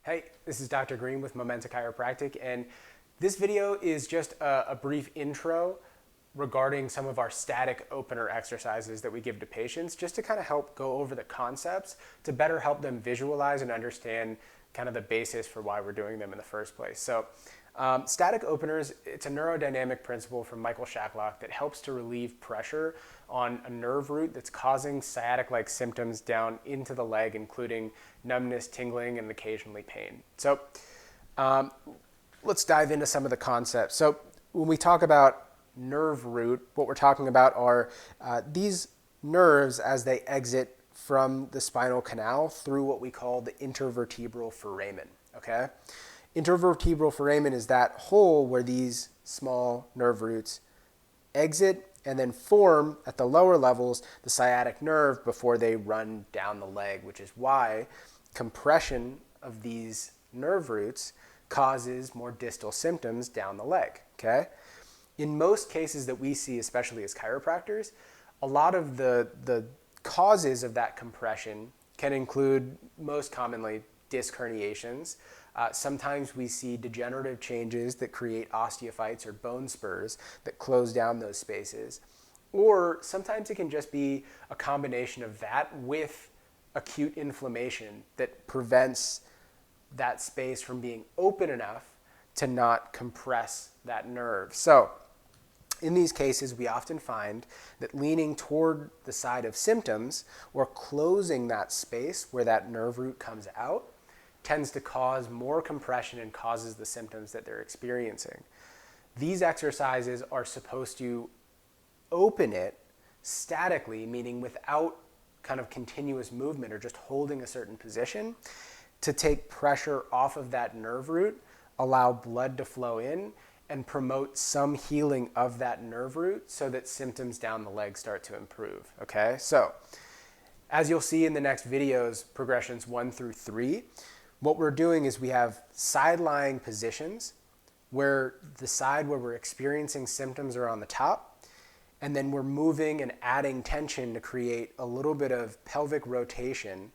Hey, this is Dr. Green with Momenta Chiropractic, and this video is just a brief intro regarding some of our static opener exercises that we give to patients, just to kind of help go over the concepts to better help them visualize and understand kind of the basis for why we're doing them in the first place. So static openers, it's a neurodynamic principle from Michael Shacklock that helps to relieve pressure on a nerve root that's causing sciatic-like symptoms down into the leg, including numbness, tingling, and occasionally pain. So let's dive into some of the concepts. So when we talk about nerve root, what we're talking about are these nerves as they exit from the spinal canal through what we call the intervertebral foramen, okay? Intervertebral foramen is that hole where these small nerve roots exit and then form at the lower levels the sciatic nerve before they run down the leg, which is why compression of these nerve roots causes more distal symptoms down the leg, okay? In most cases that we see, especially as chiropractors, a lot of the causes of that compression can include, most commonly, disc herniations. Sometimes we see degenerative changes that create osteophytes or bone spurs that close down those spaces. Or sometimes it can just be a combination of that with acute inflammation that prevents that space from being open enough to not compress that nerve. So in these cases, we often find that leaning toward the side of symptoms or closing that space where that nerve root comes out tends to cause more compression and causes the symptoms that they're experiencing. These exercises are supposed to open it statically, meaning without kind of continuous movement or just holding a certain position, to take pressure off of that nerve root, allow blood to flow in, and promote some healing of that nerve root so that symptoms down the leg start to improve, okay? So, as you'll see in the next videos, progressions 1 through 3, what we're doing is we have side-lying positions where the side where we're experiencing symptoms are on the top, and then we're moving and adding tension to create a little bit of pelvic rotation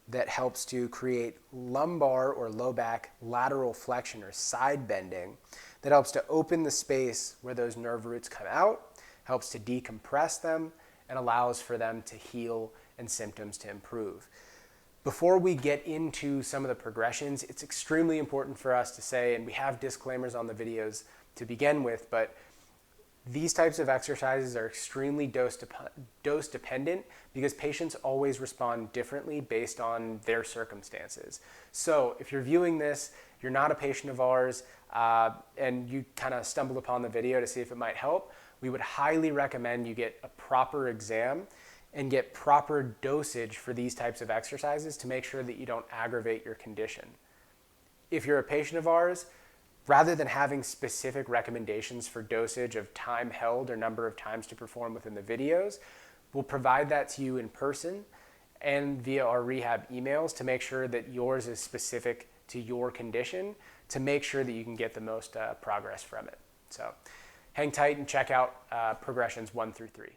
that helps to create lumbar or low back lateral flexion or side bending that helps to open the space where those nerve roots come out, helps to decompress them, and allows for them to heal and symptoms to improve. Before we get into some of the progressions, it's extremely important for us to say, and we have disclaimers on the videos to begin with, but these types of exercises are extremely dose dependent because patients always respond differently based on their circumstances. So if you're viewing this, you're not a patient of ours, and you kind of stumbled upon the video to see if it might help, we would highly recommend you get a proper exam and get proper dosage for these types of exercises to make sure that you don't aggravate your condition. If you're a patient of ours, rather than having specific recommendations for dosage of time held or number of times to perform within the videos, we'll provide that to you in person and via our rehab emails to make sure that yours is specific to your condition to make sure that you can get the most progress from it. So hang tight and check out progressions 1 through 3.